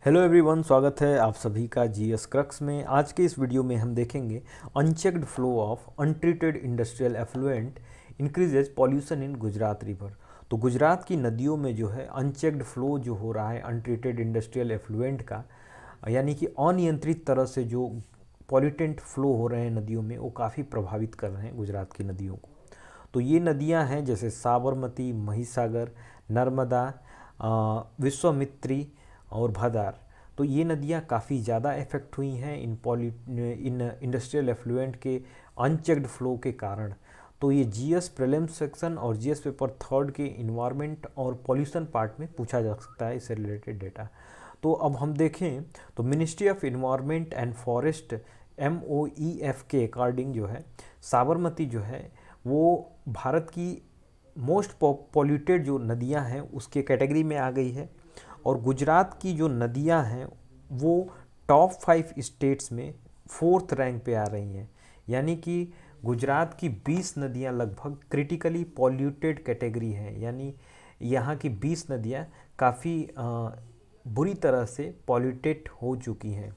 Hello everyone, स्वागत है आप सभी का जीएस क्रक्स में। आज के इस वीडियो में हम देखेंगे unchecked flow of untreated industrial effluent increases pollution in Gujarat river. तो गुजरात की नदियों में जो है अनचेक्ड फ्लो जो हो रहा है अनट्रीटेड इंडस्ट्रियल एफ्लुएंट का, यानी कि अनियंत्रित तरह से जो पॉल्यूटेंट फ्लो हो रहे हैं नदियों में, वो काफ़ी प्रभावित कर रहे हैं गुजरात की नदियों को। तो ये नदियां हैं जैसे साबरमती, महिसागर, नर्मदा, विश्वामित्री और भदार। तो ये नदियाँ काफ़ी ज़्यादा इफ़ेक्ट हुई हैं इन इंडस्ट्रियल एफ्लुएंट के अनचेक्ड फ्लो के कारण। तो ये जीएस प्रीलिम्स सेक्शन और जीएस पेपर थर्ड के इन्वायरमेंट और पॉल्यूशन पार्ट में पूछा जा सकता है इससे रिलेटेड डेटा। तो अब हम देखें तो ministry of environment and forest MOEF के अकॉर्डिंग जो है साबरमती जो है वो भारत की मोस्ट पॉल्यूटेड जो नदियां हैं उसके कैटेगरी में आ गई है। और गुजरात की जो नदियां हैं वो टॉप 5 स्टेट्स में 4th रैंक पे आ रही हैं। यानी कि गुजरात की 20 नदियां लगभग क्रिटिकली पॉल्यूटेड कैटेगरी हैं, यानी यहाँ की 20 नदियां काफ़ी बुरी तरह से पॉल्यूटेड हो चुकी हैं।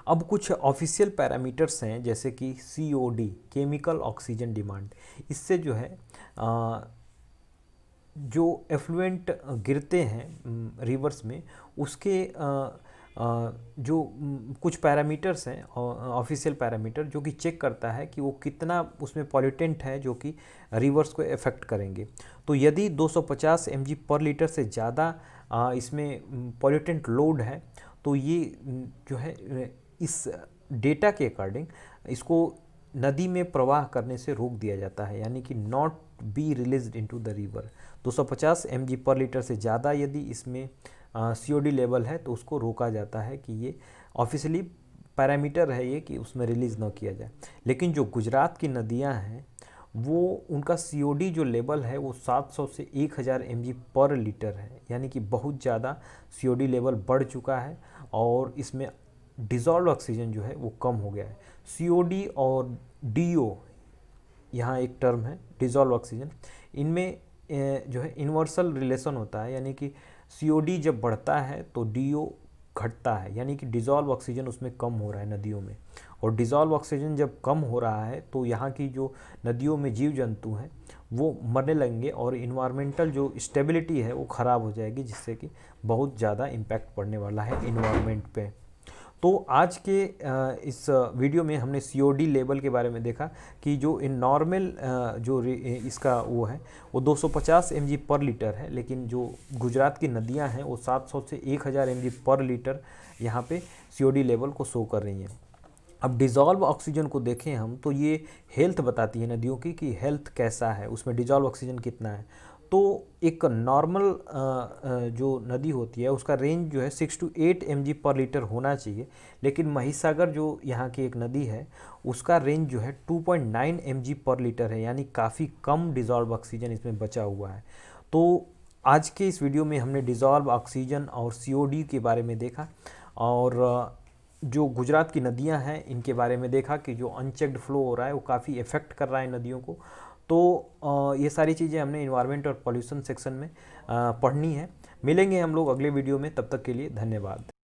अब कुछ ऑफिशियल पैरामीटर्स हैं जैसे कि COD, केमिकल ऑक्सीजन डिमांड। इससे जो है जो एफ्लुएंट गिरते हैं रिवर्स में उसके जो कुछ पैरामीटर्स हैं ऑफिशियल पैरामीटर जो कि चेक करता है कि वो कितना उसमें पॉल्यूटेंट है जो कि रिवर्स को इफ़ेक्ट करेंगे। तो यदि 250 mg पर लीटर से ज़्यादा इसमें पॉल्यूटेंट लोड है तो ये जो है इस डेटा के अकॉर्डिंग इसको नदी में प्रवाह करने से रोक दिया जाता है, यानी कि not be released into the river. 250 mg पर लीटर से ज़्यादा यदि इसमें COD लेवल है तो उसको रोका जाता है कि ये ऑफिशियली पैरामीटर है ये कि उसमें रिलीज़ ना किया जाए। लेकिन जो गुजरात की नदियां हैं वो उनका COD जो लेवल है वो 700 से 1000 mg पर लीटर है, यानी कि बहुत ज़्यादा COD लेवल बढ़ चुका है और इसमें डिज़ोल्व ऑक्सीजन जो है वो कम हो गया है। COD और DO यहाँ एक टर्म है डिज़ोल्व ऑक्सीजन, इनमें जो है इन्वर्सल रिलेशन होता है, यानी कि COD जब बढ़ता है तो DO घटता है, यानी कि डिज़ोल्व ऑक्सीजन उसमें कम हो रहा है नदियों में। और डिज़ोल्व ऑक्सीजन जब कम हो रहा है तो यहाँ की जो नदियों में जीव जंतु हैं वो मरने लगेंगे और इन्वायरमेंटल जो स्टेबिलिटी है वो ख़राब हो जाएगी, जिससे कि बहुत ज़्यादा इम्पैक्ट पड़ने वाला है इन्वायरमेंट पे। तो आज के इस वीडियो में हमने COD लेवल के बारे में देखा कि जो इन नॉर्मल जो इसका वो है वो 250 mg पर लीटर है, लेकिन जो गुजरात की नदियां हैं वो 700 से 1000 mg पर लीटर यहाँ पे COD लेवल को शो कर रही हैं। अब डिज़ोल्व ऑक्सीजन को देखें हम तो ये हेल्थ बताती है नदियों की कि हेल्थ कैसा है, उसमें डिज़ोल्व ऑक्सीजन कितना है। तो एक नॉर्मल जो नदी होती है उसका रेंज जो है 6 to 8 mg पर लीटर होना चाहिए, लेकिन महिसागर जो यहाँ की एक नदी है उसका रेंज जो है 2.9 mg पर लीटर है, यानी काफ़ी कम डिज़ोल्व ऑक्सीजन इसमें बचा हुआ है। तो आज के इस वीडियो में हमने डिज़ोल्व ऑक्सीजन और COD के बारे में देखा और जो गुजरात की नदियां हैं इनके बारे में देखा कि जो अनचेक्ड फ्लो हो रहा है वो काफ़ी इफ़ेक्ट कर रहा है नदियों को। तो ये सारी चीज़ें हमने इन्वायरमेंट और पॉल्यूशन सेक्शन में पढ़नी है। मिलेंगे हम लोग अगले वीडियो में, तब तक के लिए धन्यवाद।